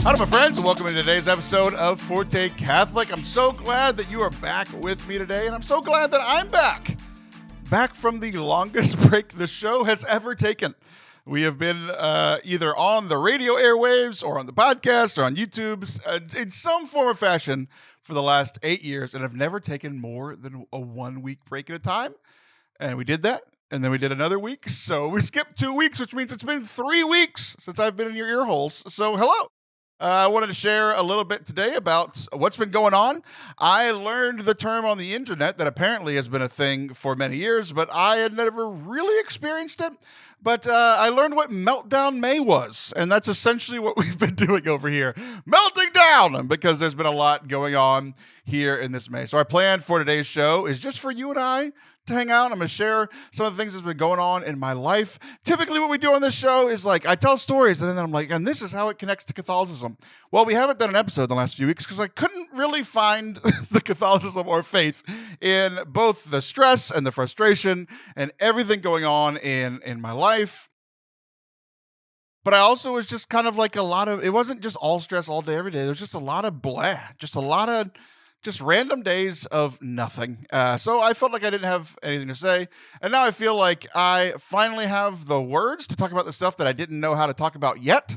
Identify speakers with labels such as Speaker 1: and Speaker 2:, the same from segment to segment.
Speaker 1: Hello, my friends, and welcome to today's episode of Forte Catholic. I'm so glad that you are back with me today, and I'm so glad that I'm back. Back from the longest break the show has ever taken. We have been either on the radio airwaves or on the podcast or on YouTube in some form or fashion for the last 8 years, and have never taken more than a 1 week break at a time. And we did that. And then we did another week. So we skipped 2 weeks, which means it's been 3 weeks since I've been in your ear holes. So hello. I wanted to share a little bit today about what's been going on. I learned the term on the internet that apparently has been a thing for many years, but I had never really experienced it. But I learned what Meltdown May was, and that's essentially what we've been doing over here. Melting down, because there's been a lot going on here in this May. So our plan for today's show is just for you and I to hang out. I'm going to share some of the things that's been going on in my life. Typically what we do on this show is like I tell stories and then I'm like, and this is how it connects to Catholicism. Well, we haven't done an episode in the last few weeks because I couldn't really find the Catholicism or faith in both the stress and the frustration and everything going on in my life. But I also was just kind of like it wasn't just all stress all day, every day. There was just a lot of blah, just random days of nothing. So I felt like I didn't have anything to say. And now I feel like I finally have the words to talk about the stuff that I didn't know how to talk about yet.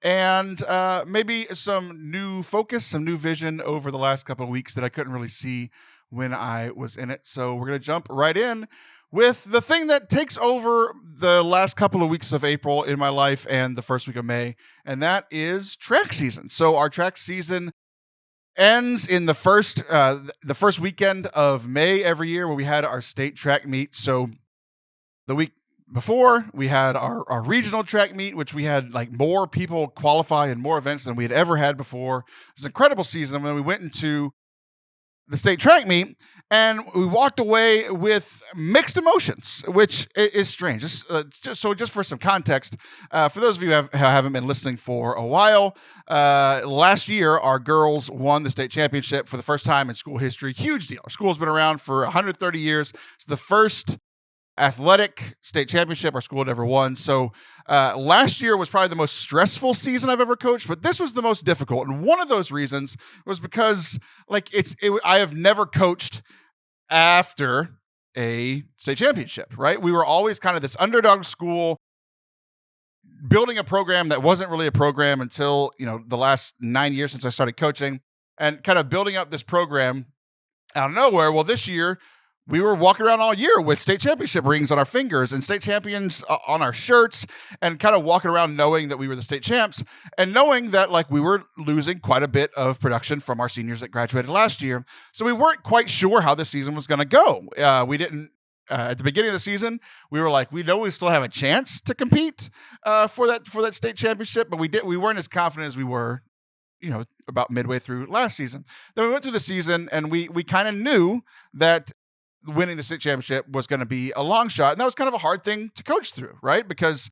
Speaker 1: And maybe some new focus, some new vision over the last couple of weeks that I couldn't really see when I was in it. So we're going to jump right in with the thing that takes over the last couple of weeks of April in my life and the first week of May. And that is track season. So our track season ends in the first weekend of May every year, where we had our state track meet. So the week before, we had our regional track meet, which we had like more people qualify and more events than we had ever had before. It was an incredible season. When we went into the state track meet, and we walked away with mixed emotions, which is strange. Just for some context, for those of you who haven't been listening for a while, last year our girls won the state championship for the first time in school history. Huge deal. Our school's been around for 130 years. It's the first athletic state championship our school had ever won. So last year was probably the most stressful season I've ever coached, but this was the most difficult. And one of those reasons was because I have never coached after a state championship, right? We were always kind of this underdog school building a program that wasn't really a program until, the last 9 years since I started coaching, and kind of building up this program out of nowhere. Well, this year we were walking around all year with state championship rings on our fingers and state champions on our shirts, and kind of walking around knowing that we were the state champs and knowing that we were losing quite a bit of production from our seniors that graduated last year. So we weren't quite sure how this season was going to go. We didn't, at the beginning of the season, we were like, we know we still have a chance to compete for that state championship, but we weren't as confident as we were, about midway through last season. Then we went through the season and we kind of knew that winning the state championship was going to be a long shot. And that was kind of a hard thing to coach through, right? Because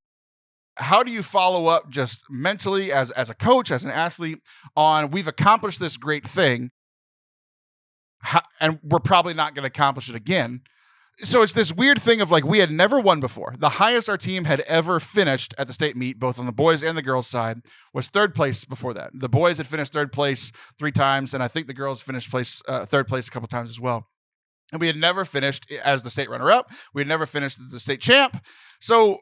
Speaker 1: how do you follow up just mentally as a coach, as an athlete, on we've accomplished this great thing and we're probably not going to accomplish it again? So it's this weird thing of we had never won before. The highest our team had ever finished at the state meet, both on the boys and the girls side, was third place before that. The boys had finished third place 3 times, and I think the girls finished third place a couple times as well. And we had never finished as the state runner-up. We had never finished as the state champ. So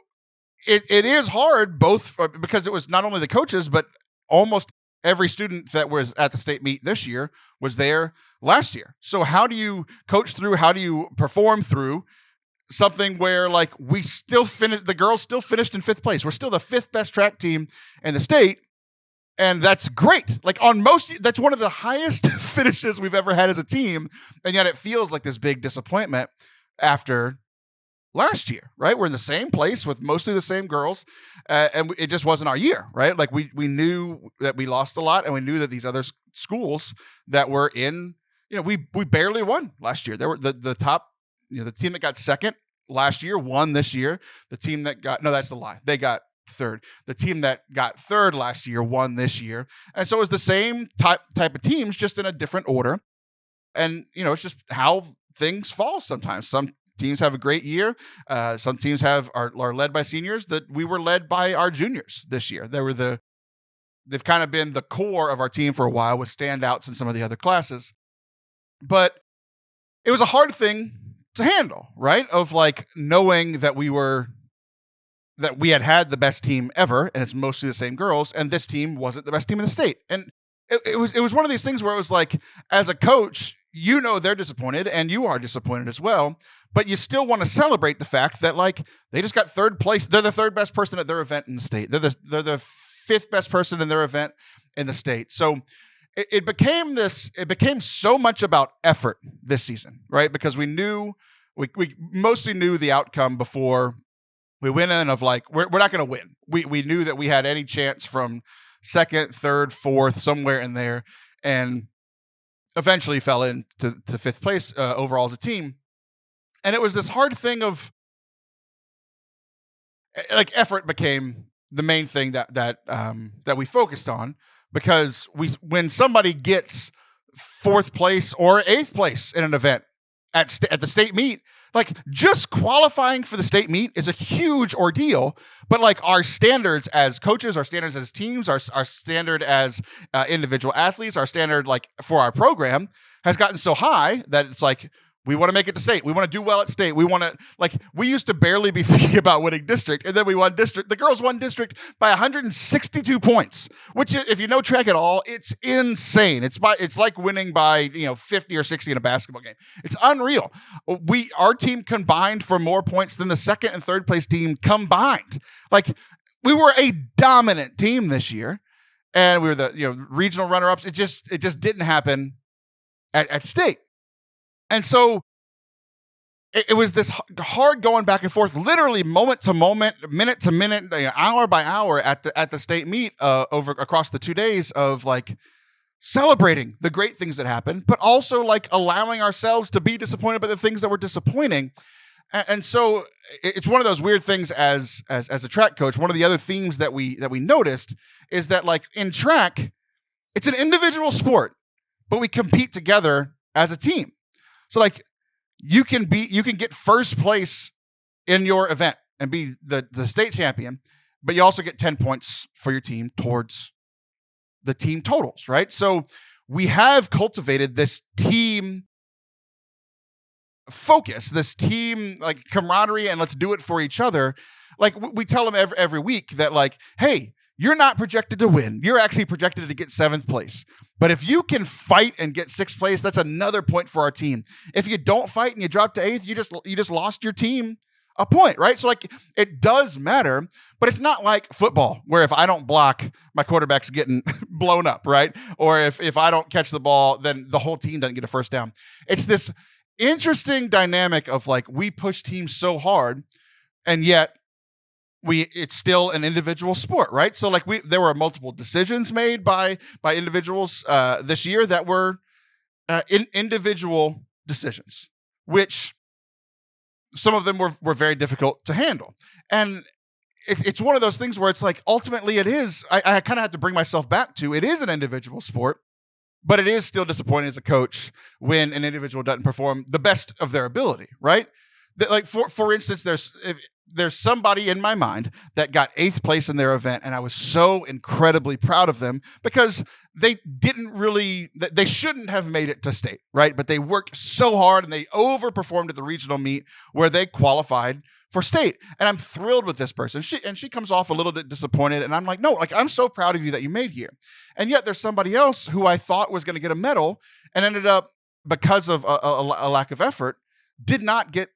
Speaker 1: it is hard, both because it was not only the coaches, but almost every student that was at the state meet this year was there last year. So how do you coach through? How do you perform through something where we still finished? The girls still finished in 5th place. We're still the 5th best track team in the state. And that's great. That's one of the highest finishes we've ever had as a team. And yet it feels like this big disappointment after last year, right? We're in the same place with mostly the same girls. And it just wasn't our year, right? We knew that we lost a lot, and we knew that these other schools that were in, we barely won last year. There were the top, the team that got second last year won this year. The team that that's the lie. They got third. The team that got third last year won this year. And so it was the same type of teams, just in a different order. And, it's just how things fall sometimes. Some teams have a great year. Some teams are led by seniors. That we were led by our juniors this year. They were the they've kind of been the core of our team for a while with standouts in some of the other classes. But it was a hard thing to handle, right? Of like knowing that we had the best team ever, and it's mostly the same girls, and this team wasn't the best team in the state. And it was one of these things where it was like, as a coach, they're disappointed and you are disappointed as well, but you still want to celebrate the fact that like they just got third place. They're the third best person at their event in the state. They're the fifth best person in their event in the state. So it became so much about effort this season, right? Because we mostly knew the outcome before we went in of like, we're not going to win. We knew that we had any chance from second, third, fourth, somewhere in there, and eventually fell into fifth place overall as a team. And it was this hard thing of like effort became the main thing that we focused on, because when somebody gets fourth place or eighth place in an event at the state meet, like just qualifying for the state meet is a huge ordeal. But like our standards as coaches, our standards as teams, our standard as individual athletes, our standard like for our program has gotten so high that it's like, we want to make it to state. We want to do well at state. We want to, like, we used to barely be thinking about winning district, and then we won district. The girls won district by 162 points, which, if you know track at all, it's insane. It's like winning by 50 or 60 in a basketball game. It's unreal. Our team combined for more points than the second and third place team combined. Like, we were a dominant team this year, and we were the regional runner-ups. It just didn't happen at state. And so it was this hard going back and forth, literally moment to moment, minute to minute, hour by hour at the state meet across the 2 days of like celebrating the great things that happened, but also like allowing ourselves to be disappointed by the things that were disappointing. And so it's one of those weird things as a track coach. One of the other themes that we noticed is that like in track, it's an individual sport, but we compete together as a team. So like you can get first place in your event and be the state champion, but you also get 10 points for your team towards the team totals, right? So we have cultivated this team focus, this team like camaraderie, and let's do it for each other. Like we tell them every week that like, hey, you're not projected to win. You're actually projected to get 7th place. But if you can fight and get 6th place, that's another point for our team. If you don't fight and you drop to 8th, you just lost your team a point, right? So like it does matter, but it's not like football where if I don't block, my quarterback's getting blown up, right? Or if I don't catch the ball, then the whole team doesn't get a first down. It's this interesting dynamic of like we push teams so hard, and yet it's still an individual sport, right? So like there were multiple decisions made by individuals this year that were individual decisions, which some of them were very difficult to handle. And it's one of those things where it's like ultimately it is, I kind of have to bring myself back to, it is an individual sport, but it is still disappointing as a coach when an individual doesn't perform the best of their ability, right? Like for instance, there's somebody in my mind that got 8th place in their event, and I was so incredibly proud of them because they shouldn't have made it to state, right? But they worked so hard and they overperformed at the regional meet where they qualified for state. And I'm thrilled with this person. She comes off a little bit disappointed, and I'm like, no, like I'm so proud of you that you made here. And yet there's somebody else who I thought was going to get a medal and ended up, because of a lack of effort, did not get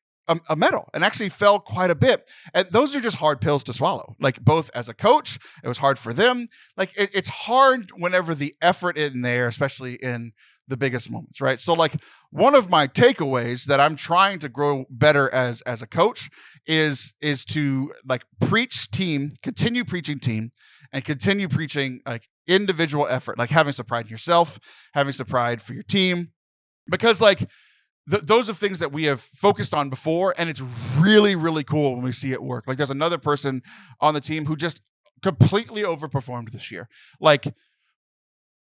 Speaker 1: a medal and actually fell quite a bit. And those are just hard pills to swallow. Like both as a coach, it was hard for them. Like it's hard whenever the effort in there, especially in the biggest moments, right? So like one of my takeaways that I'm trying to grow better as a coach is to like preach team, continue preaching team, and continue preaching like individual effort, like having some pride in yourself, having some pride for your team, because like those are things that we have focused on before, and it's really, really cool when we see it work. Like there's another person on the team who just completely overperformed this year. Like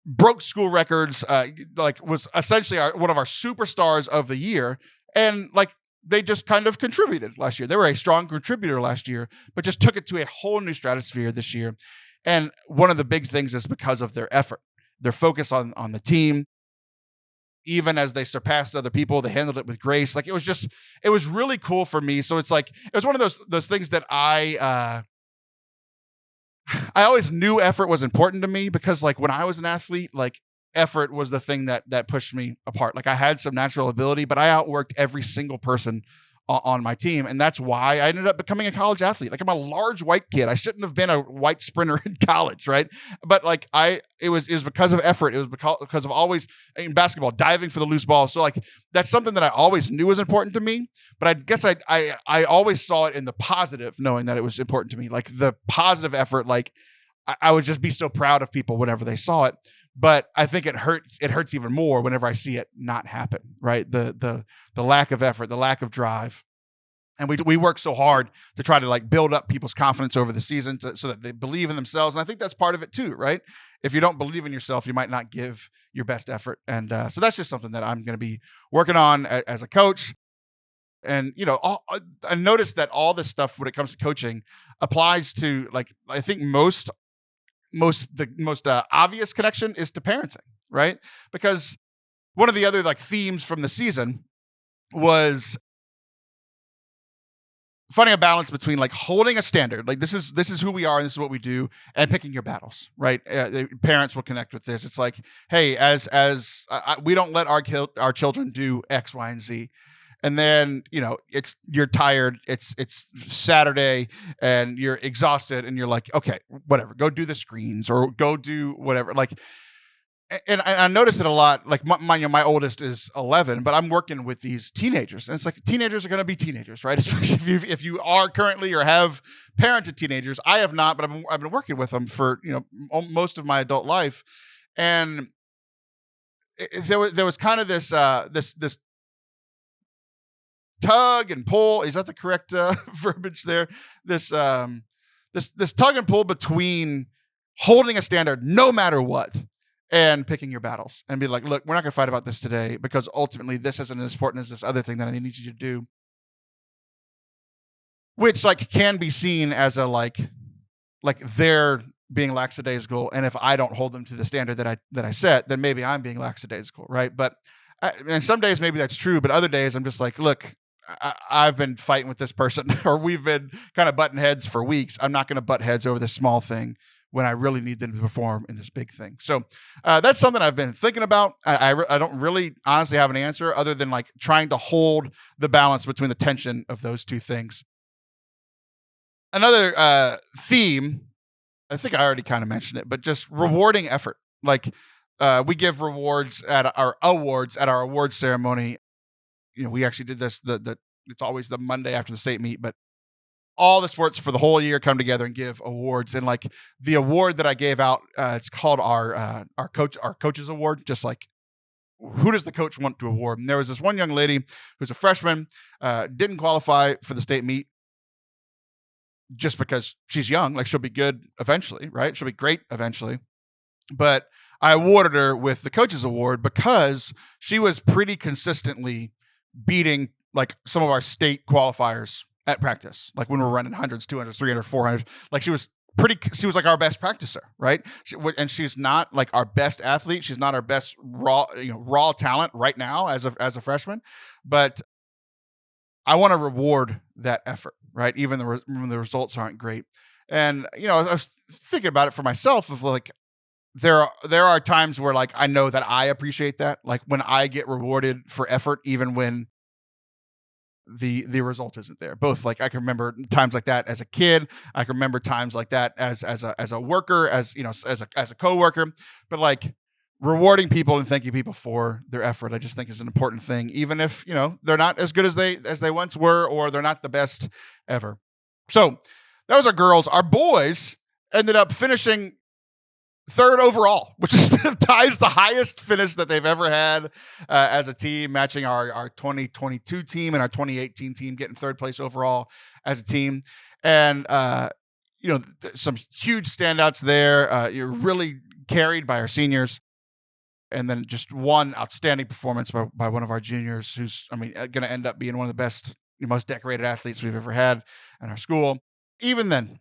Speaker 1: broke school records, like was essentially one of our superstars of the year. And like they just kind of contributed last year. They were a strong contributor last year, but just took it to a whole new stratosphere this year. And one of the big things is because of their effort, their focus on the team. Even as they surpassed other people, they handled it with grace. Like it was really cool for me. So it's like, it was one of those things that I always knew effort was important to me, because like when I was an athlete, like effort was the thing that pushed me apart. Like I had some natural ability, but I outworked every single person on my team. And that's why I ended up becoming a college athlete. Like I'm a large white kid. I shouldn't have been a white sprinter in college. Right. But like it was because of effort. It was because of always in basketball, diving for the loose ball. So like, that's something that I always knew was important to me, but I guess I always saw it in the positive, knowing that it was important to me, like the positive effort. Like I would just be so proud of people whenever they saw it. But I think it hurts even more whenever I see it not happen, right? The lack of effort, the lack of drive. And we work so hard to try to like build up people's confidence over the season so that they believe in themselves. And I think that's part of it too, right? If you don't believe in yourself, you might not give your best effort. And so that's just something that I'm going to be working on as a coach. And, I noticed that all this stuff when it comes to coaching applies to, like, I think the most obvious connection is to parenting, right? Because one of the other like themes from the season was finding a balance between like holding a standard, like this is who we are and this is what we do, and picking your battles, right? Parents will connect with this. It's like, hey, we don't let our children do X, Y, and Z. And then, you're tired. It's Saturday and you're exhausted and you're like, okay, whatever, go do the screens or go do whatever. Like, and I notice it a lot. Like my oldest is 11, but I'm working with these teenagers, and it's like teenagers are going to be teenagers, right? Especially if you are currently or have parented teenagers. I have not, but I've been working with them for most of my adult life, and there was kind of this tug and pull. Is that the correct verbiage there? This tug and pull between holding a standard no matter what and picking your battles and be like, look, we're not going to fight about this today because ultimately this isn't as important as this other thing that I need you to do. Which like can be seen as a like they're being lackadaisical, and if I don't hold them to the standard that I set, then maybe I'm being lackadaisical, right? But and some days maybe that's true, but other days I'm just like, look, I've been fighting with this person or we've been kind of butting heads for weeks. I'm not going to butt heads over this small thing when I really need them to perform in this big thing. So that's something I've been thinking about. I don't really honestly have an answer other than like trying to hold the balance between the tension of those two things. Another theme, I think I already kind of mentioned it, but just rewarding effort. Like we give rewards at our awards ceremony. We actually did this. It's always the Monday after the state meet, but all the sports for the whole year come together and give awards. And like the award that I gave out, it's called our coach's award. Just like, who does the coach want to award? And there was this one young lady who's a freshman, didn't qualify for the state meet just because she's young. Like she'll be good eventually, right? She'll be great eventually. But I awarded her with the coach's award because she was pretty consistently beating like some of our state qualifiers at practice. Like when we're running hundreds, 200s, 300s, 400s, like she was like our best practicer, right? And she's not like our best athlete. She's not our best raw talent right now as a freshman, but I want to reward that effort, right? Even when the results aren't great. And, I was thinking about it for myself of like, there are times where like, I know that I appreciate that. Like when I get rewarded for effort, even when the result isn't there. Both like I can remember times like that as a kid. I can remember times like that as a worker, as a coworker. But like rewarding people and thanking people for their effort, I just think is an important thing, even if they're not as good as they once were, or they're not the best ever. So that was our girls. Our boys ended up finishing third overall, which is ties the highest finish that they've ever had as a team, matching our 2022 team and our 2018 team, getting third place overall as a team. And, some huge standouts there. You're really carried by our seniors. And then just one outstanding performance by one of our juniors who's, going to end up being one of the best, most decorated athletes we've ever had in our school. Even then,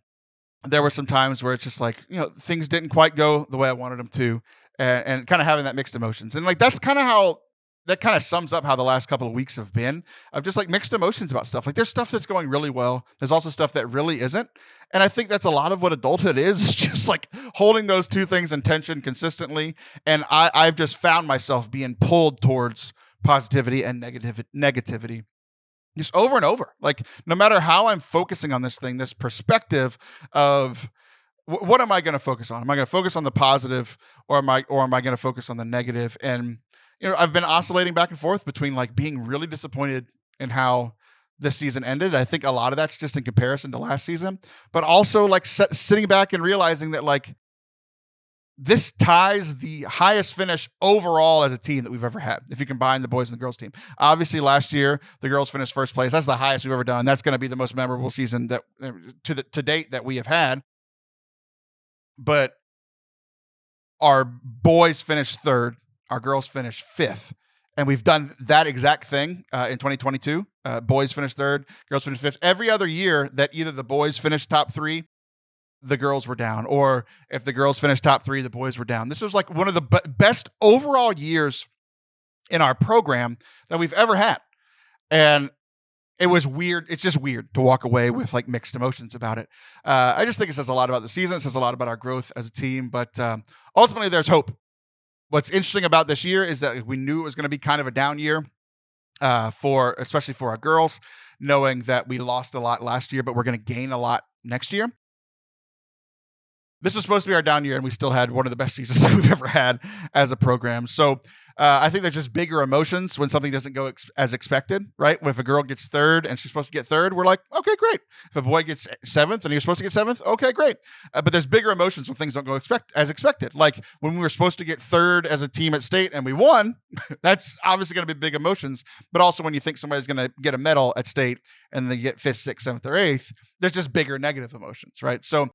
Speaker 1: there were some times where it's just like, things didn't quite go the way I wanted them to, and kind of having that mixed emotions. And like, that's kind of how that kind of sums up how the last couple of weeks have been, of just like mixed emotions about stuff. Like, there's stuff that's going really well. There's also stuff that really isn't. And I think that's a lot of what adulthood is, just like holding those two things in tension consistently. And I've just found myself being pulled towards positivity and negativity just over and over. Like, no matter how I'm focusing on this thing, this perspective of what am I going to focus on? Am I going to focus on the positive, or am I going to focus on the negative? And I've been oscillating back and forth between like being really disappointed in how this season ended. I think a lot of that's just in comparison to last season, but also like sitting back and realizing that like this ties the highest finish overall as a team that we've ever had, if you combine the boys and the girls team. Obviously, last year the girls finished first place. That's the highest we've ever done. That's going to be the most memorable season that to date that we have had. But our boys finished third, our girls finished fifth, and we've done that exact thing in 2022. Boys finished third, girls finished fifth. Every other year that either the boys finished top three, the girls were down, or if the girls finished top three, the boys were down. This was like one of the best overall years in our program that we've ever had. And it was weird. It's just weird to walk away with like mixed emotions about it. I just think it says a lot about the season. It says a lot about our growth as a team, but ultimately there's hope. What's interesting about this year is that we knew it was going to be kind of a down year especially for our girls, knowing that we lost a lot last year, but we're going to gain a lot next year. This was supposed to be our down year, and we still had one of the best seasons we've ever had as a program. So I think there's just bigger emotions when something doesn't go as expected, right? When if a girl gets third and she's supposed to get third, we're like, okay, great. If a boy gets seventh and you're supposed to get seventh, okay, great. But there's bigger emotions when things don't go as expected. Like when we were supposed to get third as a team at state and we won, that's obviously going to be big emotions. But also when you think somebody's going to get a medal at state and they get fifth, sixth, seventh, or eighth, there's just bigger negative emotions, right? So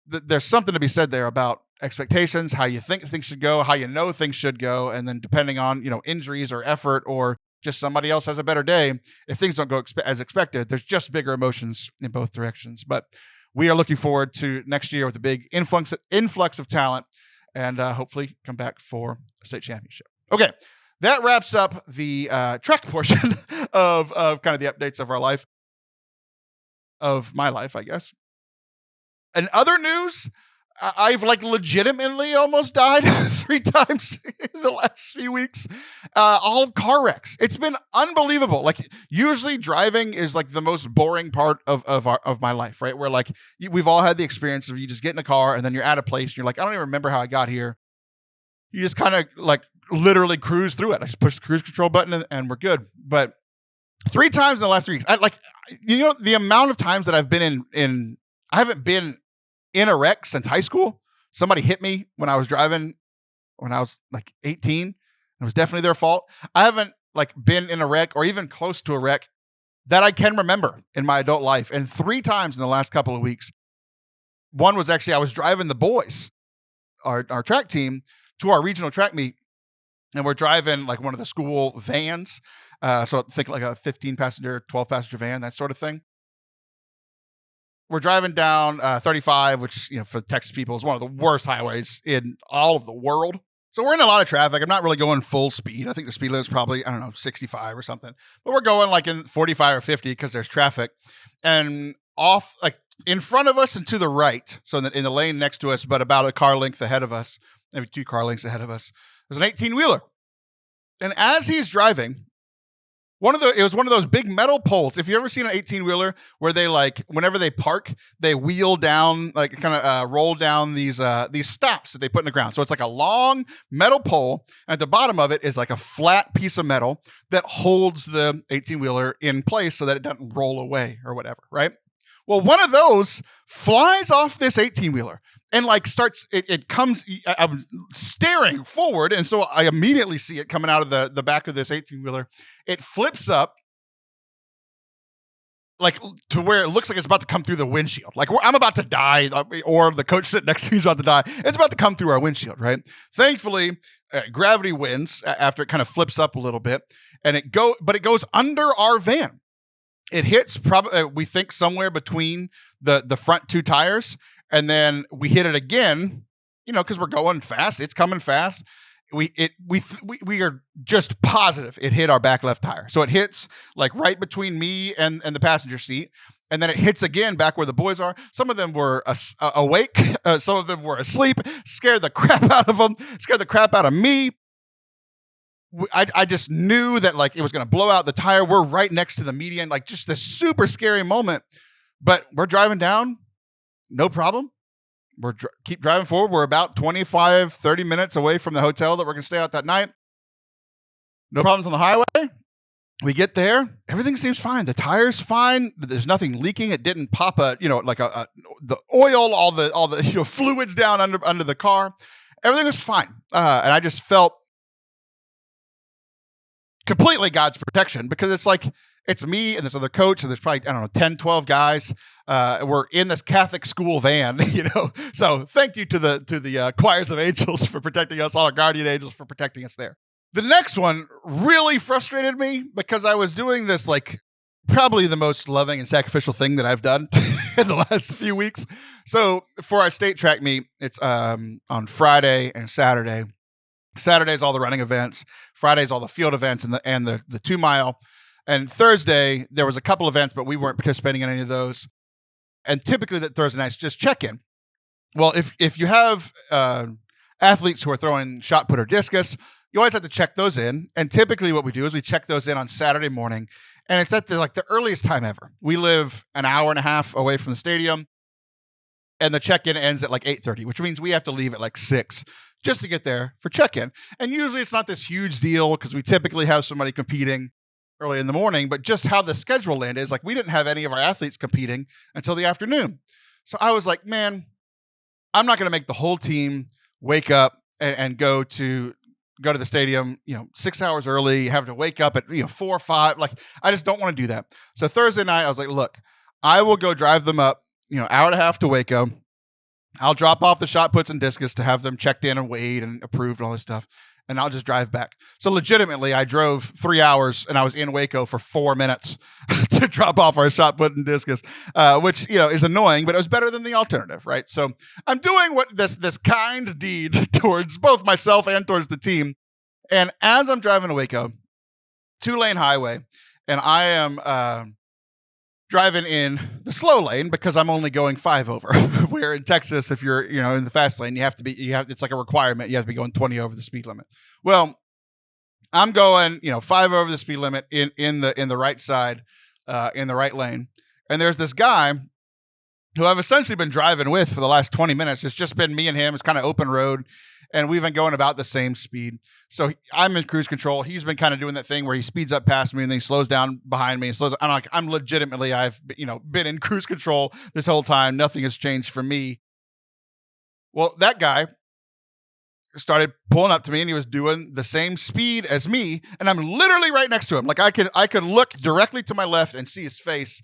Speaker 1: there's something to be said there about expectations, how you think things should go, how things should go, and then depending on injuries or effort or just somebody else has a better day, if things don't go as expected, there's just bigger emotions in both directions. But we are looking forward to next year with a big influx of talent, and hopefully come back for a state championship. Okay, that wraps up the track portion of kind of the updates of our life, of my life, I guess. And other news, I've like legitimately almost died 3 times in the last few weeks. All car wrecks. It's been unbelievable. Like usually driving is like the most boring part of my life, right? Where like we've all had the experience of you just get in a car and then you're at a place and you're like, I don't even remember how I got here. You just kind of like literally cruise through it. I just push the cruise control button and we're good. But 3 times in the last 3 weeks, the amount of times that I've been I haven't been in a wreck since high school. Somebody hit me when I was driving when I was like 18. It was definitely their fault. I haven't like been in a wreck or even close to a wreck that I can remember in my adult life. And 3 times in the last couple of weeks. One was actually I was driving the boys, our track team, to our regional track meet. And we're driving like one of the school vans. So think like a 15-passenger, 12-passenger van, that sort of thing. We're driving down 35, which, for Texas people is one of the worst highways in all of the world. So we're in a lot of traffic. I'm not really going full speed. I think the speed limit is probably, 65 or something. But we're going like in 45 or 50 because there's traffic. And off, like in front of us and to the right, so in the lane next to us, but about a car length ahead of us, maybe 2 car lengths ahead of us, there's an 18-wheeler. And as he's driving, it was one of those big metal poles. If you've ever seen an 18-wheeler where they like, whenever they park, they wheel down, like kind of roll down these stops that they put in the ground. So it's like a long metal pole. And at the bottom of it is like a flat piece of metal that holds the 18-wheeler in place so that it doesn't roll away or whatever, right? Well, one of those flies off this 18-wheeler. And like it comes, I'm staring forward. And so I immediately see it coming out of the back of this 18-wheeler. It flips up like to where it looks like it's about to come through the windshield. Like I'm about to die, or the coach sitting next to me is about to die. It's about to come through our windshield, right? Thankfully, gravity wins after it kind of flips up a little bit, and it goes under our van. It hits probably, we think, somewhere between the front two tires, and then we hit it again, because we're going fast. It's coming fast. We are just positive it hit our back left tire. So it hits like right between me and the passenger seat. And then it hits again back where the boys are. Some of them were awake. Some of them were asleep. Scared the crap out of them. Scared the crap out of me. I just knew that like it was going to blow out the tire. We're right next to the median. Like just this super scary moment. But we're driving down. No problem. Keep driving forward. We're about 25, 30 minutes away from the hotel that we're going to stay out that night. No problems on the highway. We get there, everything seems fine. The tire's fine. There's nothing leaking. It didn't pop the oil, all the fluids down under the car. Everything was fine. And I just felt completely God's protection, because it's like, it's me and this other coach, and there's probably, 10, 12 guys. We're in this Catholic school van, So thank you to the choirs of angels for protecting us, all our guardian angels for protecting us there. The next one really frustrated me because I was doing this, like, probably the most loving and sacrificial thing that I've done in the last few weeks. So for our state track meet, it's on Friday and Saturday. Saturday's all the running events. Friday's all the field events and the 2 mile. And Thursday, there was a couple events, but we weren't participating in any of those. And typically that Thursday night's just check-in. Well, if you have athletes who are throwing shot put or discus, you always have to check those in. And typically what we do is we check those in on Saturday morning. And it's at the earliest time ever. We live an hour and a half away from the stadium. And the check-in ends at like 8:30, which means we have to leave at like 6 just to get there for check-in. And usually it's not this huge deal because we typically have somebody competing early in the morning. But just how the schedule landed is like we didn't have any of our athletes competing until the afternoon. So I was like, man, I'm not going to make the whole team wake up and go to the stadium, 6 hours early, have to wake up at 4 or 5. Like, I just don't want to do that. So Thursday night, I was like, look, I will go drive them up, hour and a half to Waco. I'll drop off the shot puts and discus to have them checked in and weighed and approved and all this stuff. And I'll just drive back. So legitimately, I drove 3 hours and I was in Waco for 4 minutes to drop off our shot put and discus, which, is annoying, but it was better than the alternative, right? So I'm doing what this kind deed towards both myself and towards the team. And as I'm driving to Waco, 2-lane highway, and I am driving in the slow lane because I'm only going 5 over. Where in Texas, if you're in the fast lane, it's like a requirement. You have to be going 20 over the speed limit. Well, I'm going 5 over the speed limit in the right side, in the right lane, and there's this guy who I've essentially been driving with for the last 20 minutes. It's just been me and him. It's kind of open road. And we've been going about the same speed. So I'm in cruise control. He's been kind of doing that thing where he speeds up past me and then he slows down behind me. I'm legitimately, I've been in cruise control this whole time. Nothing has changed for me. Well, that guy started pulling up to me and he was doing the same speed as me. And I'm literally right next to him. Like I could look directly to my left and see his face.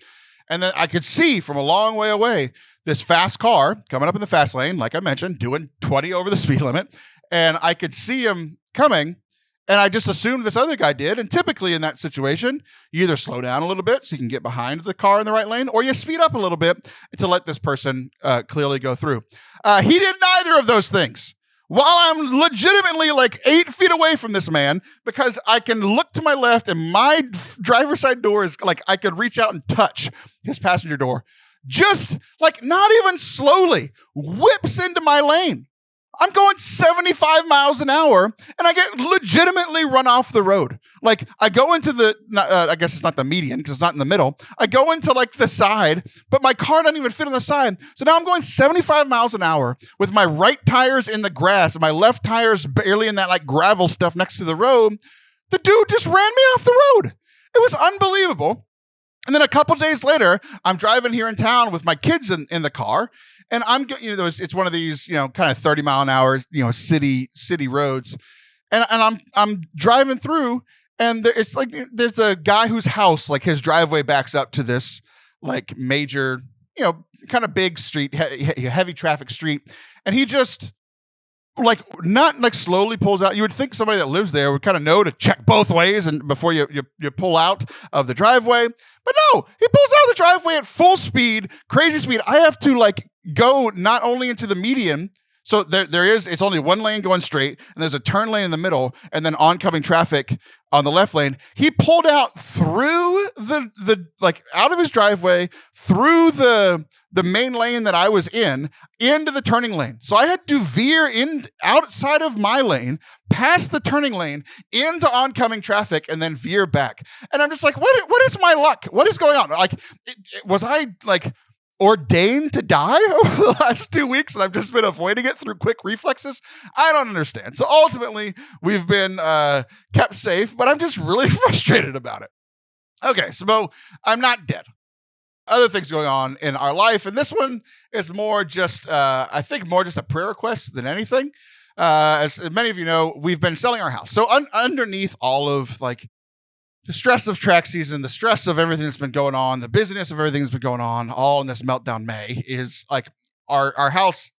Speaker 1: And then I could see from a long way away this fast car coming up in the fast lane, like I mentioned, doing 20 over the speed limit. And I could see him coming, and I just assumed this other guy did. And typically in that situation, you either slow down a little bit so you can get behind the car in the right lane, or you speed up a little bit to let this person clearly go through. He did neither of those things. While I'm legitimately like 8 feet away from this man, because I can look to my left and my driver's side door is like I could reach out and touch his passenger door. Just like not even slowly whips into my lane. I'm going 75 miles an hour and I get legitimately run off the road. Like I go into I guess it's not the median because it's not in the middle. I go into like the side, but my car doesn't even fit on the side. So now I'm going 75 miles an hour with my right tires in the grass and my left tires barely in that like gravel stuff next to the road. The dude just ran me off the road. It was unbelievable. And then a couple days later, I'm driving here in town with my kids in the car. And I'm, it's one of these, kind of 30 mile an hour, city roads. And I'm driving through and it's like, there's a guy whose house, like his driveway backs up to this like major, kind of big street, heavy traffic street. And he just like not like slowly pulls out. You would think somebody that lives there would kind of know to check both ways and before you pull out of the driveway. But no, he pulls out of the driveway at full speed, crazy speed. I have to like go not only into the median. So it's only one lane going straight, and there's a turn lane in the middle, and then oncoming traffic on the left lane. He pulled out through the like out of his driveway, through the main lane that I was in, into the turning lane. So I had to veer in outside of my lane, past the turning lane, into oncoming traffic, and then veer back. And I'm just like, what is my luck? What is going on? Like, was I like ordained to die over the last 2 weeks and I've just been avoiding it through quick reflexes? I don't understand. So ultimately, we've been kept safe, but I'm just really frustrated about it. Okay, so I'm not dead. Other things going on in our life, and this one is more just, I think more just a prayer request than anything. As many of you know, we've been selling our house. So underneath all of like the stress of track season, the stress of everything that's been going on, the busyness of everything that's been going on, all in this Meltdown May is like our house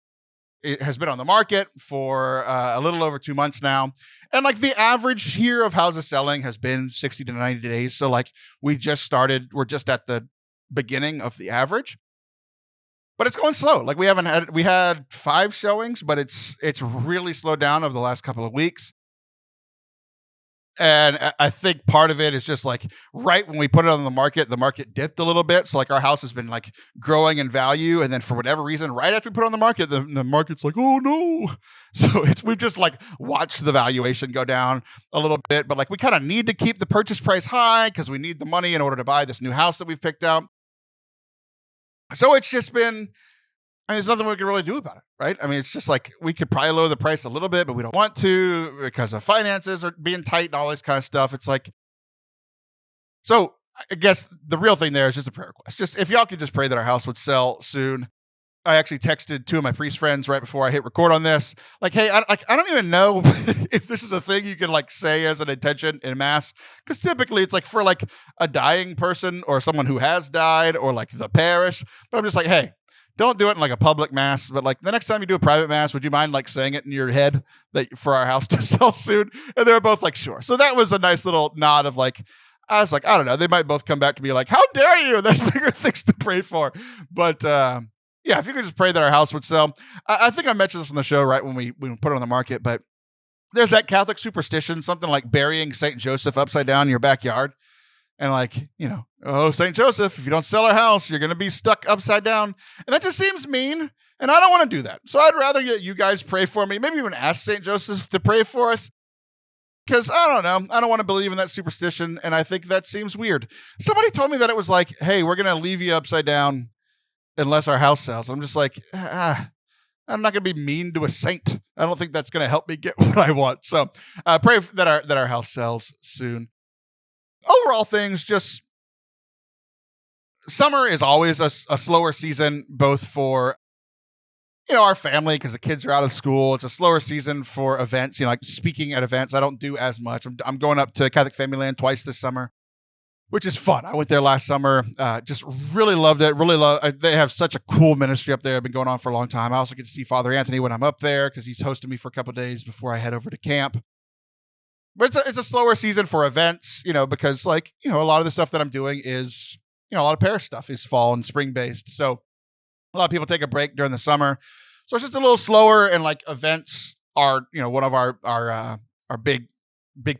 Speaker 1: has been on the market for a little over 2 months now. And like the average here of houses selling has been 60 to 90 days. So like we're just at the beginning of the average. But it's going slow. Like we had 5 showings, but it's really slowed down over the last couple of weeks. And I think part of it is just like right when we put it on the market dipped a little bit. So like our house has been like growing in value. And then for whatever reason, right after we put it on the market, the market's like, oh no. So we've just like watched the valuation go down a little bit. But like we kind of need to keep the purchase price high because we need the money in order to buy this new house that we've picked out. So it's just been, there's nothing we can really do about it, right? I mean, it's just like we could probably lower the price a little bit, but we don't want to because of finances are being tight and all this kind of stuff. It's like, so I guess the real thing there is just a prayer request. Just if y'all could just pray that our house would sell soon. I actually texted 2 of my priest friends right before I hit record on this. Like, hey, I don't even know if this is a thing you can like say as an intention in mass. Because typically it's like for like a dying person or someone who has died or like the parish. But I'm just like, hey, don't do it in like a public mass, but like the next time you do a private mass, would you mind like saying it in your head that for our house to sell soon? And they were both like, sure. So that was a nice little nod of like, I was like, I don't know. They might both come back to me like, how dare you? There's bigger things to pray for. But yeah, if you could just pray that our house would sell. I think I mentioned this on the show right when we put it on the market, but there's that Catholic superstition, something like burying St. Joseph upside down in your backyard. And like, you know, oh, St. Joseph, if you don't sell our house, you're going to be stuck upside down. And that just seems mean. And I don't want to do that. So I'd rather that you guys pray for me. Maybe even ask St. Joseph to pray for us. Because I don't know. I don't want to believe in that superstition. And I think that seems weird. Somebody told me that it was like, hey, we're going to leave you upside down unless our house sells. I'm just like, I'm not going to be mean to a saint. I don't think that's going to help me get what I want. So pray that our house sells soon. Overall things, just summer is always a slower season, both for, you know, our family, because the kids are out of school. It's a slower season for events, you know, like speaking at events. I don't do as much. I'm going up to Catholic Family Land twice this summer, which is fun. I went there last summer. Just really loved it. They have such a cool ministry up there. I've been going on for a long time. I also get to see Father Anthony when I'm up there because he's hosting me for a couple of days before I head over to camp. But it's a slower season for events, you know, because like, you know, a lot of the stuff that I'm doing is, you know, a lot of parish stuff is fall and spring based. So a lot of people take a break during the summer. So it's just a little slower, and like events are, you know, one of our big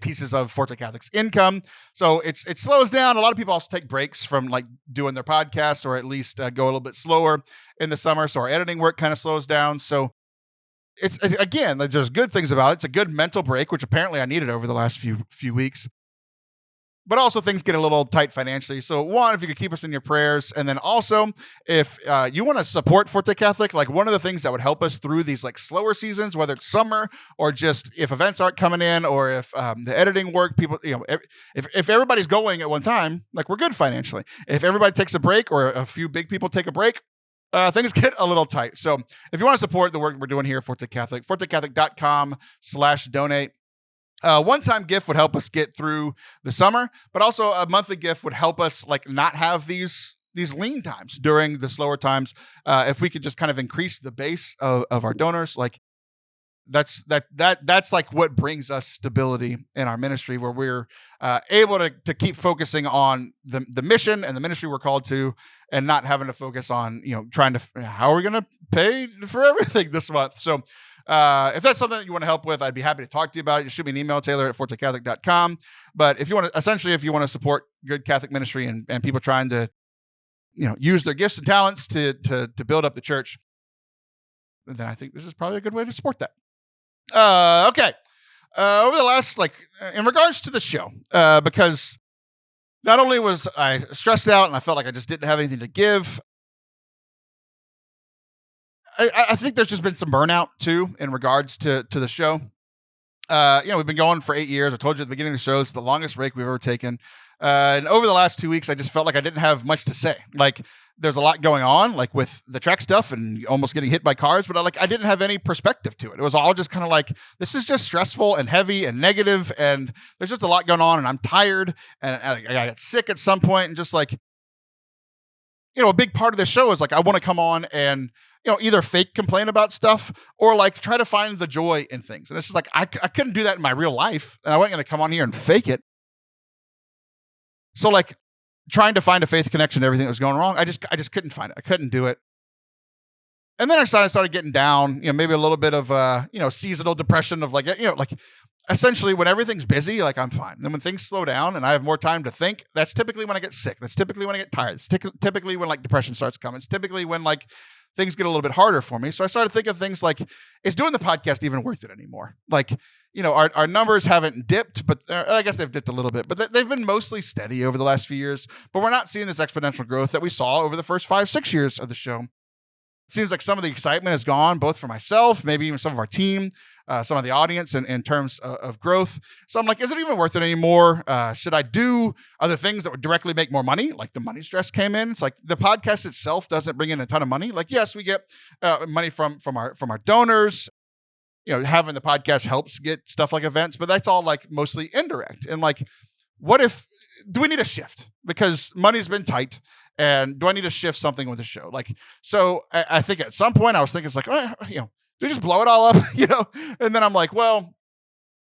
Speaker 1: pieces of Forte Catholic's income. So it slows down. A lot of people also take breaks from like doing their podcast, or at least go a little bit slower in the summer. So our editing work kind of slows down. So it's again, there's good things about it. It's a good mental break, which apparently I needed over the last few weeks. But also things get a little tight financially. So one, if you could keep us in your prayers. And then also, if you want to support Forte Catholic, like one of the things that would help us through these like slower seasons, whether it's summer or just if events aren't coming in, or if the editing work, people, you know, if everybody's going at one time, like we're good financially. If everybody takes a break, or a few big people take a break, things get a little tight. So if you want to support the work we're doing here at Forte Catholic, fortecatholic.com/donate. One-time gift would help us get through the summer, but also a monthly gift would help us like not have these lean times during the slower times. If we could just kind of increase the base of our donors, like that's like what brings us stability in our ministry, where we're able to keep focusing on the mission and the ministry we're called to, and not having to focus on trying to how are we going to pay for everything this month. So if that's something that you want to help with, I'd be happy to talk to you about it. Just shoot me an email, taylor@fortecatholic.com. But if you want to support good Catholic ministry and people trying to use their gifts and talents to build up the church, then I think this is probably a good way to support that. Okay. Over the last, in regards to the show, because not only was I stressed out and I felt like I just didn't have anything to give, I think there's just been some burnout too in regards to the show. We've been going for 8 years. I told you at the beginning of the show, it's the longest break we've ever taken. And over the last 2 weeks, I just felt like I didn't have much to say. Like, there's a lot going on, like with the track stuff and almost getting hit by cars, but I didn't have any perspective to it. It was all just kind of like, this is just stressful and heavy and negative, and there's just a lot going on, and I'm tired, and I got sick at some point, and just like, a big part of the show is like, I want to come on and, either fake complain about stuff or like try to find the joy in things. And it's just like, I couldn't do that in my real life, and I wasn't going to come on here and fake it. So like, trying to find a faith connection to everything that was going wrong, I just couldn't find it. I couldn't do it. And then I started getting down, maybe a little bit of seasonal depression of like essentially when everything's busy, like I'm fine. Then when things slow down and I have more time to think, that's typically when I get sick. That's typically when I get tired. It's typically when like depression starts coming. It's typically when like things get a little bit harder for me. So I started thinking things like, is doing the podcast even worth it anymore? Like, our numbers haven't dipped, but I guess they've dipped a little bit, but they've been mostly steady over the last few years. But we're not seeing this exponential growth that we saw over the first 5-6 years of the show. It seems like some of the excitement is gone, both for myself, maybe even some of our team, some of the audience in terms of growth. So I'm like, is it even worth it anymore? Should I do other things that would directly make more money? Like the money stress came in. It's like the podcast itself doesn't bring in a ton of money. Like, yes, we get money from our donors. Having the podcast helps get stuff like events, but that's all like mostly indirect. And like, do we need a shift? Because money's been tight, and do I need to shift something with the show? Like, so I think at some point I was thinking, it's like, do we just blow it all up? And then I'm like, well,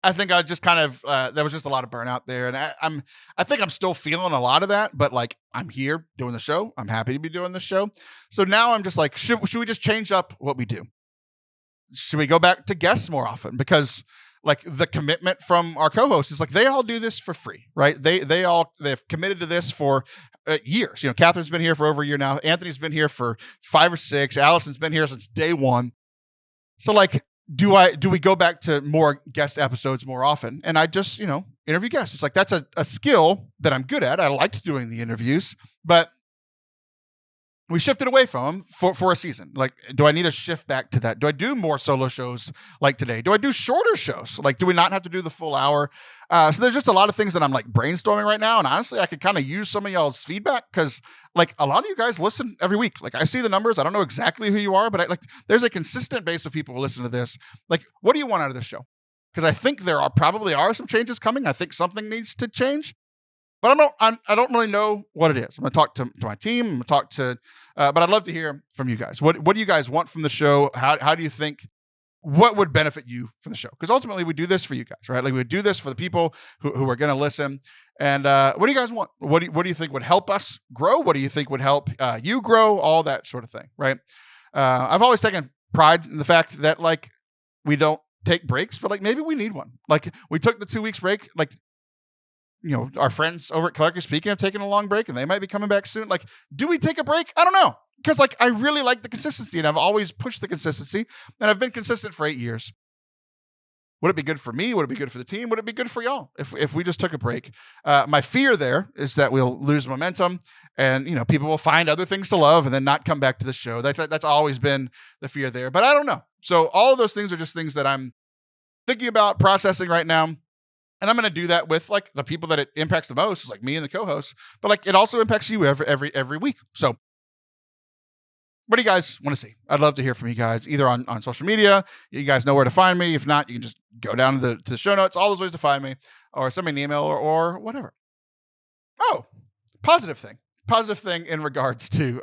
Speaker 1: I think I just kind of, there was just a lot of burnout there. And I think I'm still feeling a lot of that, but like, I'm here doing the show. I'm happy to be doing the show. So now I'm just like, should we just change up what we do? Should we go back to guests more often? Because like the commitment from our co-hosts is like, they all do this for free, right? They've committed to this for years. Catherine's been here for over a year now. Anthony's been here for 5 or 6. Allison's been here since day one. So like, do we go back to more guest episodes more often? And I just, interview guests. It's like, that's a skill that I'm good at. I liked doing the interviews, but we shifted away from them for a season. Like, do I need to shift back to that? Do I do more solo shows like today? Do I do shorter shows? Like, do we not have to do the full hour? So there's just a lot of things that I'm like brainstorming right now. And honestly, I could kind of use some of y'all's feedback, because like a lot of you guys listen every week. Like, I see the numbers. I don't know exactly who you are, but there's a consistent base of people who listen to this. Like, what do you want out of this show? Because I think there probably are some changes coming. I think something needs to change. But I don't really know what it is. I'm going to talk to my team. I'm going to talk to, but I'd love to hear from you guys. What do you guys want from the show? How do you think, what would benefit you from the show? Because ultimately we do this for you guys, right? Like, we do this for the people who are going to listen. And what do you guys want? What do you think would help us grow? What do you think would help you grow? All that sort of thing, right? I've always taken pride in the fact that like, we don't take breaks, but like maybe we need one. Like, we took the 2 weeks break, like, our friends over at Clark are speaking of taking a long break, and they might be coming back soon. Like, do we take a break? I don't know. Because like, I really like the consistency, and I've always pushed the consistency, and I've been consistent for 8 years. Would it be good for me? Would it be good for the team? Would it be good for y'all if we just took a break? My fear there is that we'll lose momentum, and people will find other things to love and then not come back to the show. That's always been the fear there, but I don't know. So all of those things are just things that I'm thinking about, processing right now. And I'm going to do that with like the people that it impacts the most, like me and the co-hosts, but like it also impacts you every week. So what do you guys want to see? I'd love to hear from you guys, either on social media. You guys know where to find me. If not, you can just go down to the show notes, all those ways to find me, or send me an email or whatever. Oh, positive thing. positive thing in regards to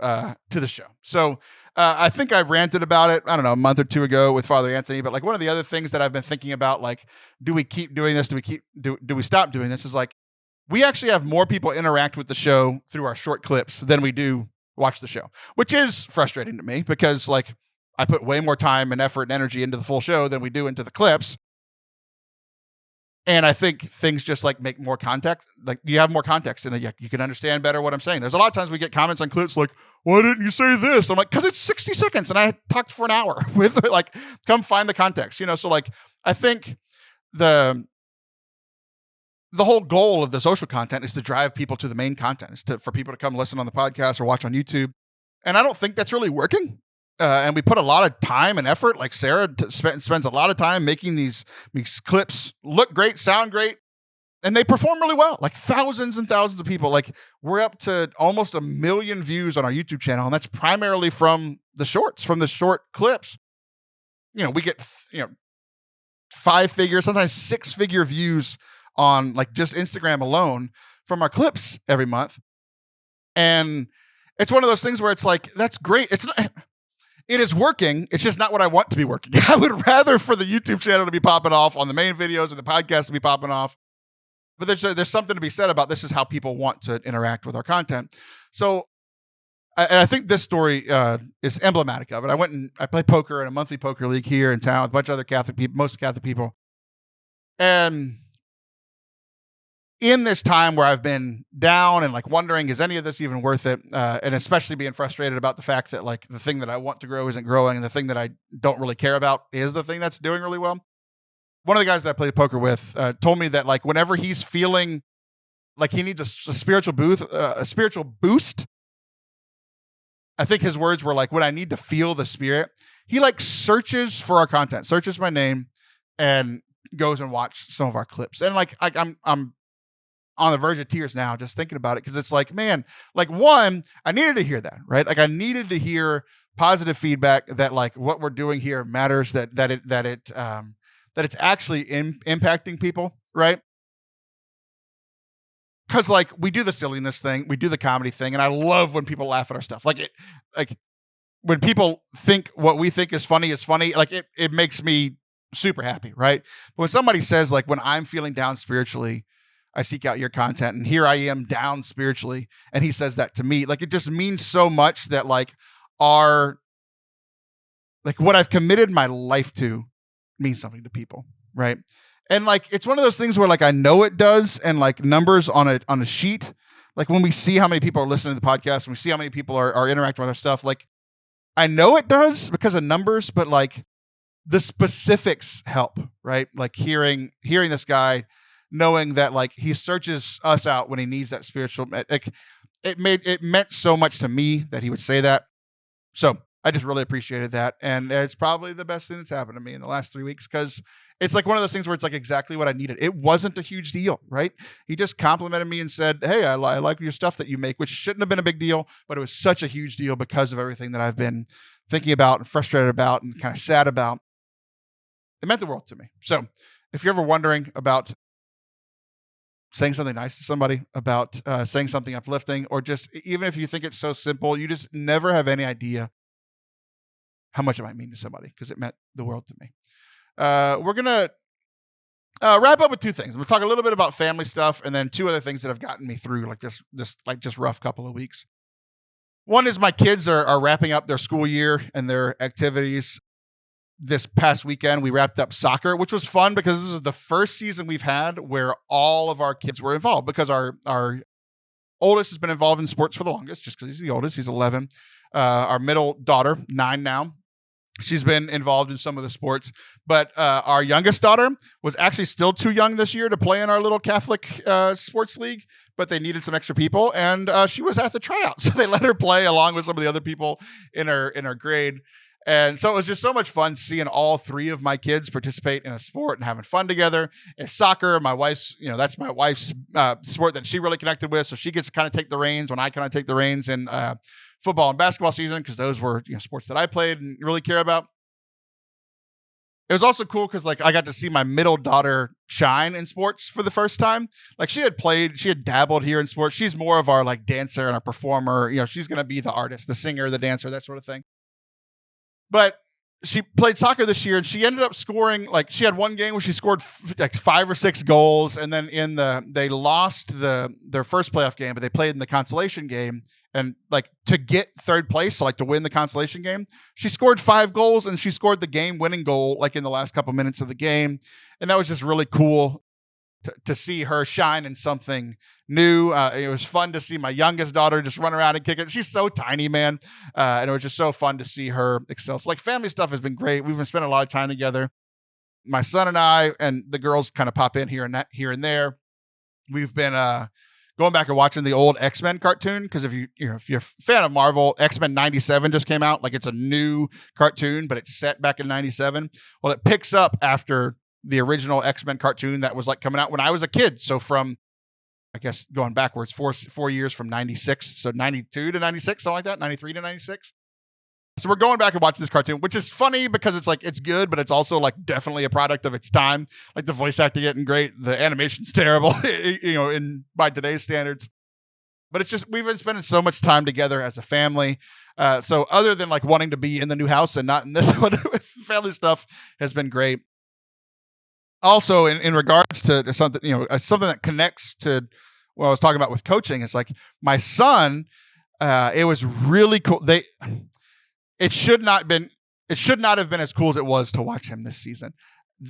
Speaker 1: the show. So I think I ranted about it, I don't know, a month or two ago with Father Anthony, but like one of the other things that I've been thinking about, like, do we keep doing this? Do we stop doing this? Is like, we actually have more people interact with the show through our short clips than we do watch the show, which is frustrating to me because like I put way more time and effort and energy into the full show than we do into the clips. And I think things just like make more context. Like you have more context and you can understand better what I'm saying. There's a lot of times we get comments on clips like, why didn't you say this? I'm like, cause it's 60 seconds and I talked for an hour with like, come find the context, you know? So like, I think the whole goal of the social content is to drive people to the main content, is for people to come listen on the podcast or watch on YouTube. And I don't think that's really working. And we put a lot of time and effort, like Sarah spends a lot of time making these clips look great, sound great, and they perform really well. Like thousands and thousands of people. Like we're up to almost 1 million views on our YouTube channel, and that's primarily from the shorts, from the short clips. You know, we get 5-figure, sometimes 6-figure views on like just Instagram alone from our clips every month. And it's one of those things where it's like, that's great. It is working. It's just not what I want to be working. I would rather for the YouTube channel to be popping off, on the main videos and the podcast to be popping off. But there's something to be said about this is how people want to interact with our content. So, and I think this story is emblematic of it. I play poker in a monthly poker league here in town with a bunch of other Catholic people, most Catholic people. And in this time where I've been down and like wondering, is any of this even worth it? And especially being frustrated about the fact that like the thing that I want to grow isn't growing and the thing that I don't really care about is the thing that's doing really well. One of the guys that I played poker with told me that like whenever he's feeling like he needs a spiritual boost, I think his words were like, when I need to feel the spirit, he like searches for our content, searches my name and goes and watch some of our clips. And like I'm on the verge of tears now just thinking about it, because it's like, man, like one, I needed to hear that, right? Like I needed to hear positive feedback that like what we're doing here matters, that it's actually impacting people, right? Because like we do the silliness thing, we do the comedy thing, and I love when people laugh at our stuff. Like when people think what we think is funny, like it makes me super happy, right? But when somebody says like, when I'm feeling down spiritually, I seek out your content, and here I am down spiritually, and he says that to me, like it just means so much that like what I've committed my life to means something to people, right? And like it's one of those things where like I know it does, and like numbers on a sheet, like when we see how many people are listening to the podcast and we see how many people are interacting with our stuff, like I know it does because of numbers, but like the specifics help, right? Like hearing this guy, knowing that like he searches us out when he needs that spiritual, like it meant so much to me that he would say that. So I just really appreciated that. And it's probably the best thing that's happened to me in the last 3 weeks, because it's like one of those things where it's like exactly what I needed. It wasn't a huge deal, right? He just complimented me and said, hey, I like your stuff that you make, which shouldn't have been a big deal, but it was such a huge deal because of everything that I've been thinking about and frustrated about and kind of sad about. It meant the world to me. So if you're ever wondering about saying something nice to somebody, about saying something uplifting, or just even if you think it's so simple, you just never have any idea how much it might mean to somebody, because it meant the world to me. We're going to wrap up with 2 things. I'm going to talk a little bit about family stuff, and then 2 other things that have gotten me through like this just rough couple of weeks. One is my kids are wrapping up their school year and their activities. This past weekend, we wrapped up soccer, which was fun because this is the first season we've had where all of our kids were involved, because our oldest has been involved in sports for the longest, just because he's the oldest. He's 11. Our middle daughter, 9 now, she's been involved in some of the sports. But our youngest daughter was actually still too young this year to play in our little Catholic sports league, but they needed some extra people, and she was at the tryout. So they let her play along with some of the other people in her grade. And so it was just so much fun seeing all 3 of my kids participate in a sport and having fun together. It's soccer. My wife's, that's my wife's sport that she really connected with. So she gets to kind of take the reins when I kind of take the reins in football and basketball season, because those were sports that I played and really care about. It was also cool because like I got to see my middle daughter shine in sports for the first time. Like she had dabbled here in sports. She's more of our like dancer and a performer. She's gonna be the artist, the singer, the dancer, that sort of thing. But she played soccer this year and she ended up scoring, like she had one game where she scored like 5 or 6 goals, and then they lost their first playoff game, but they played in the consolation game, and like to get third place, so like to win the consolation game, she scored 5 goals and she scored the game winning goal like in the last couple minutes of the game, and that was just really cool to see her shine in something new. It was fun to see my youngest daughter just run around and kick it. She's so tiny, man. And it was just so fun to see her excel. So like family stuff has been great. We've been spending a lot of time together. My son and I, and the girls kind of pop in here and there. We've been going back and watching the old X-Men cartoon, because if you're a fan of Marvel, X-Men 97 just came out. Like it's a new cartoon, but it's set back in 97. Well, it picks up after the original X-Men cartoon that was like coming out when I was a kid. So from, I guess, going backwards, 4 years from 96. So 92 to 96, something like that, 93 to 96. So we're going back and watching this cartoon, which is funny because it's like, it's good, but it's also like definitely a product of its time. Like the voice acting getting great. The animation's terrible, by today's standards. But it's just, we've been spending so much time together as a family. So other than like wanting to be in the new house and not in this one, family stuff has been great. Also, in regards to something, something that connects to what I was talking about with coaching, it's like my son, it was really cool. It should not have been as cool as it was to watch him this season.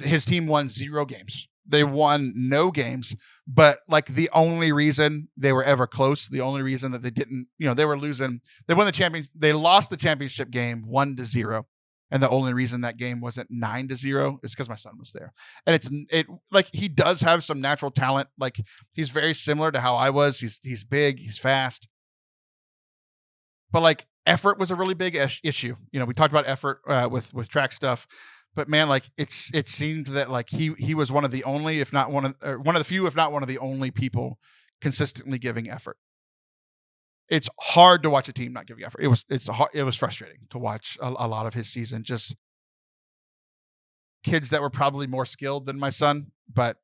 Speaker 1: His team won 0 games. They won no games, but like the only reason they were ever close, the only reason that they didn't, they were losing, they lost the championship game 1-0. And the only reason that game wasn't 9-0 is because my son was there. And it like he does have some natural talent. Like he's very similar to how I was. He's big, he's fast. But like effort was a really big issue. We talked about effort with track stuff. But man, like it seemed that like he was one of the only, if not one of the few, if not one of the only people consistently giving effort. It's hard to watch a team not giving effort. It was frustrating to watch a lot of his season. Just kids that were probably more skilled than my son, but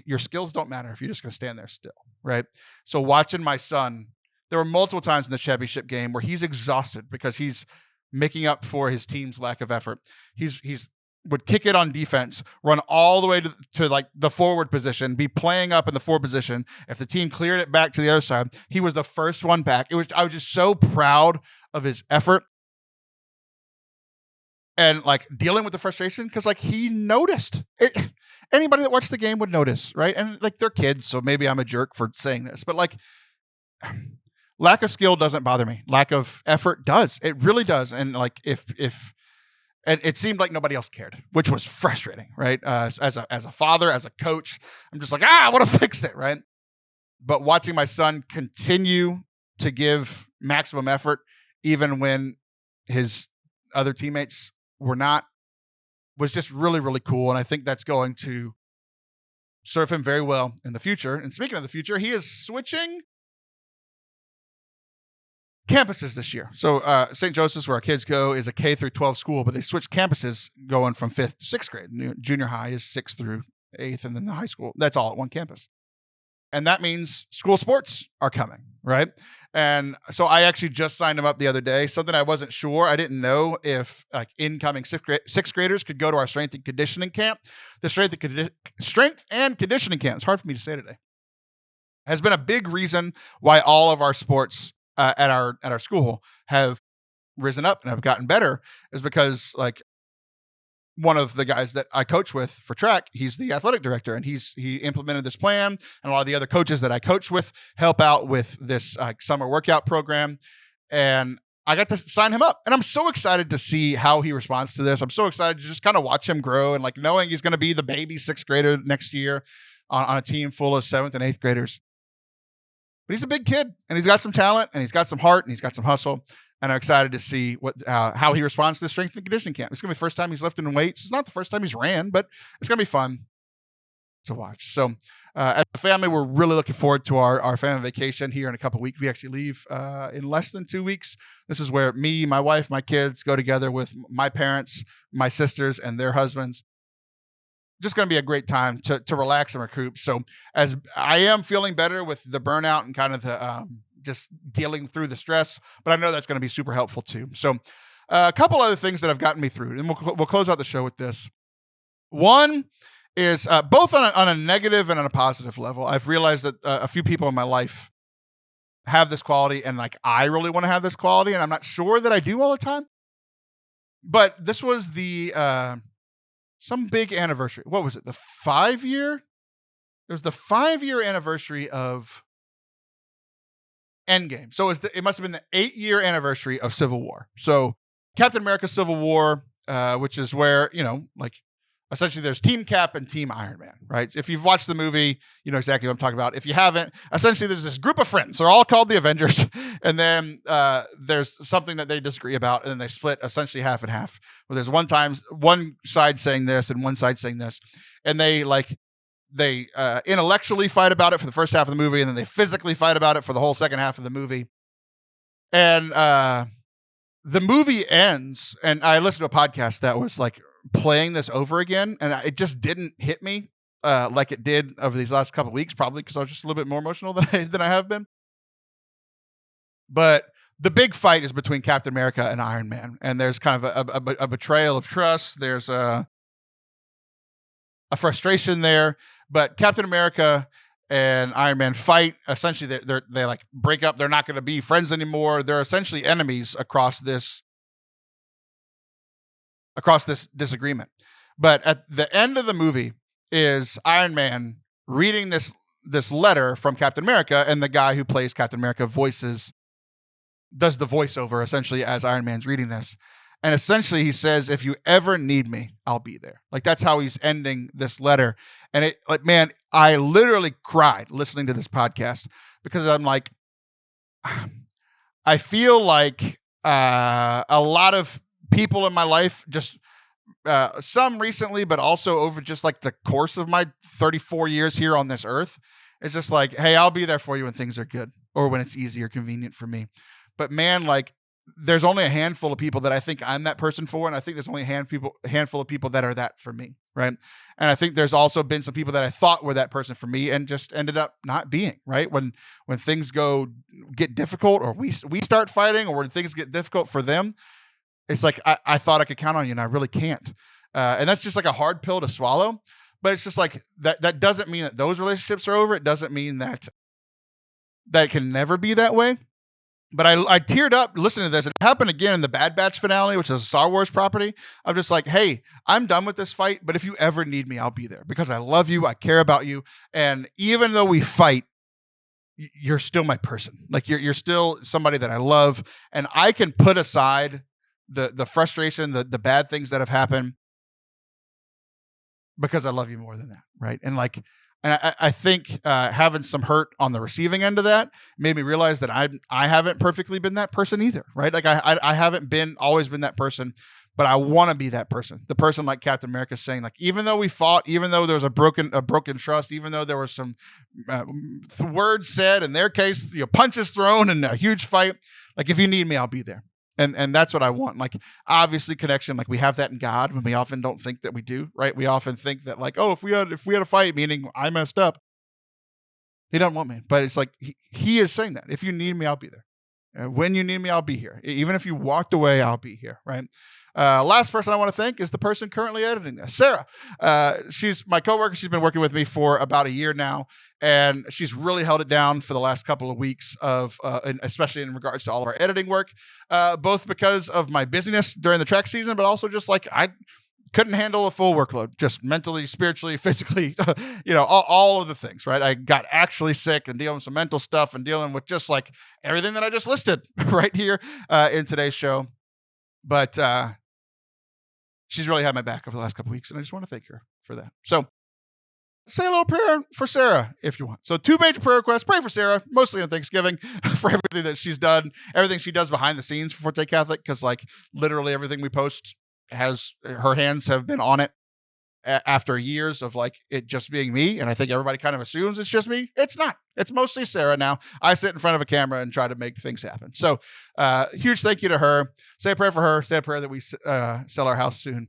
Speaker 1: your skills don't matter if you're just going to stand there still, right? So watching my son, there were multiple times in the championship game where he's exhausted because he's making up for his team's lack of effort. He's would kick it on defense, run all the way to like the forward position, be playing up in the forward position. If the team cleared it back to the other side, he was the first one back. I was just so proud of his effort and like dealing with the frustration because like he noticed it. Anybody that watched the game would notice, right? And like they're kids, so maybe I'm a jerk for saying this, but like lack of skill doesn't bother me. Lack of effort does. It really does. And like and it seemed like nobody else cared, which was frustrating, right? As a father, as a coach, I'm just like, I want to fix it, right? But watching my son continue to give maximum effort, even when his other teammates were not, was just really, really cool. And I think that's going to serve him very well in the future. And speaking of the future, he is switching campuses this year. So St. Joseph's, where our kids go, is a K through 12 school, but they switched campuses going from 5th to 6th grade. Junior high is 6th through 8th, and then the high school. That's all at one campus. And that means school sports are coming, right? And so I actually just signed him up the other day, something I wasn't sure. I didn't know if like incoming sixth graders could go to our strength and conditioning camp. The strength and conditioning camp, it's hard for me to say today, has been a big reason why all of our sports at our school have risen up and have gotten better, is because like one of the guys that I coach with for track, he's the athletic director, and he implemented this plan, and a lot of the other coaches that I coach with help out with this summer workout program. And I got to sign him up, and I'm so excited to see how he responds to this. I'm so excited to just kind of watch him grow, and like knowing he's going to be the baby 6th grader next year on a team full of 7th and 8th graders. But he's a big kid, and he's got some talent, and he's got some heart, and he's got some hustle. And I'm excited to see how he responds to the strength and conditioning camp. It's going to be the first time he's lifting weights. It's not the first time he's ran, but it's going to be fun. to watch. So as a family, we're really looking forward to our family vacation here in a couple of weeks. We actually leave in less than 2 weeks. This is where me, my wife, my kids go together with my parents, my sisters, and their husbands. Just going to be a great time to relax and recoup. So as I am feeling better with the burnout and kind of the just dealing through the stress, but I know that's going to be super helpful too. So a couple other things that have gotten me through, and we'll close out the show with this. One is both on a negative and on a positive level. I've realized that a few people in my life have this quality, and like I really want to have this quality, and I'm not sure that I do all the time. But this was the some big anniversary. What was it? The 5-year? It was the 5-year anniversary of Endgame. So it must have been the 8-year anniversary of Civil War. So Captain America Civil War, which is where, like essentially there's Team Cap and Team Iron Man, right? If you've watched the movie, you know exactly what I'm talking about. If you haven't, essentially there's this group of friends. They're all called the Avengers. And then there's something that they disagree about. And then they split essentially half and half. Where there's one side saying this and one side saying this. And they intellectually fight about it for the first half of the movie. And then they physically fight about it for the whole second half of the movie. And the movie ends. And I listened to a podcast that was like playing this over again, and it just didn't hit me like it did over these last couple of weeks, probably because I was just a little bit more emotional than I have been. But the big fight is between Captain America and Iron Man, and there's kind of a betrayal of trust. There's a frustration there, but Captain America and Iron Man fight. Essentially, they like break up. They're not going to be friends anymore. They're essentially enemies across this disagreement. But at the end of the movie is Iron Man reading this letter from Captain America, and the guy who plays Captain America does the voiceover essentially as Iron Man's reading this. And essentially he says, if you ever need me, I'll be there. Like that's how he's ending this letter. And I literally cried listening to this podcast because I'm like, I feel like a lot of people in my life, just some recently, but also over just like the course of my 34 years here on this earth. It's just like, hey, I'll be there for you when things are good or when it's easy or convenient for me. But man, like there's only a handful of people that I think I'm that person for. And I think there's only a handful of people that are that for me. Right. And I think there's also been some people that I thought were that person for me and just ended up not being. Right. When things get difficult, or we start fighting, or when things get difficult for them, it's like, I thought I could count on you and I really can't. And that's just like a hard pill to swallow, but it's just like that doesn't mean that those relationships are over. It doesn't mean that it can never be that way. But I teared up listening to this. It happened again in the Bad Batch finale, which is a Star Wars property. I'm just like, hey, I'm done with this fight, but if you ever need me, I'll be there because I love you. I care about you. And even though we fight, you're still my person. Like you're still somebody that I love, and I can put aside the frustration, the bad things that have happened because I love you more than that. Right. And I think having some hurt on the receiving end of that made me realize that I haven't perfectly been that person either. Right. Like I haven't always been that person, but I want to be that person. The person like Captain America saying, like, even though we fought, even though there was a broken trust, even though there were some words said, in their case, punches thrown and a huge fight, like if you need me, I'll be there. And that's what I want. Like, obviously connection, like we have that in God, when we often don't think that we do, right? We often think that like, oh, if we had a fight, meaning I messed up, he doesn't want me. But it's like, he is saying that if you need me, I'll be there. When you need me, I'll be here. Even if you walked away, I'll be here. Right. Last person I want to thank is the person currently editing this, Sarah. She's my coworker. She's been working with me for about a year now, and she's really held it down for the last couple of weeks especially in regards to all of our editing work, both because of my busyness during the track season, but also just like I couldn't handle a full workload, just mentally, spiritually, physically, all of the things, right? I got actually sick and dealing with some mental stuff and dealing with just like everything that I just listed right here in today's show. But she's really had my back over the last couple of weeks, and I just want to thank her for that. So say a little prayer for Sarah if you want. So 2 major prayer requests. Pray for Sarah, mostly on Thanksgiving, for everything that she's done, everything she does behind the scenes for Forte Catholic, because like literally everything we post her hands have been on it. after years of like it just being me. And I think everybody kind of assumes it's just me. It's not. It's mostly Sarah now. I sit in front of a camera and try to make things happen. So huge thank you to her. Say a prayer for her. Say a prayer that we sell our house soon.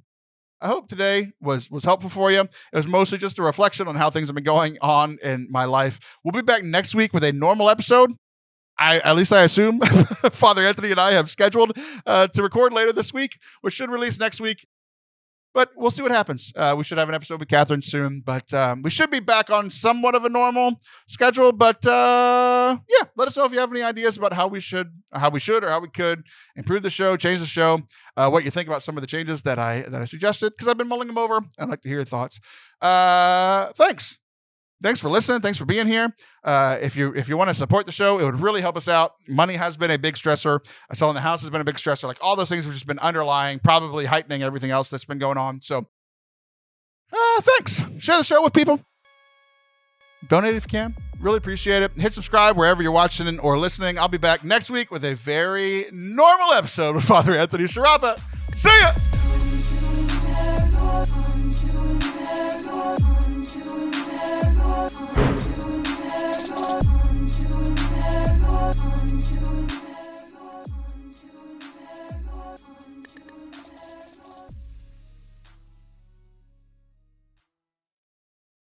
Speaker 1: I hope today was helpful for you. It was mostly just a reflection on how things have been going on in my life. We'll be back next week with a normal episode. At least I assume Father Anthony and I have scheduled to record later this week, which should release next week. But we'll see what happens. We should have an episode with Catherine soon, but we should be back on somewhat of a normal schedule. But yeah, let us know if you have any ideas about how we should or how we could improve the show, change the show, what you think about some of the changes that I suggested, because I've been mulling them over. I'd like to hear your thoughts. Thanks for listening. Thanks for being here. If you want to support the show, it would really help us out. Money has been a big stressor. Selling the house has been a big stressor. Like all those things have just been underlying, probably heightening everything else that's been going on. So thanks. Share the show with people. Donate if you can. Really appreciate it. Hit subscribe wherever you're watching or listening. I'll be back next week with a very normal episode with Father Anthony Sharapa. See ya.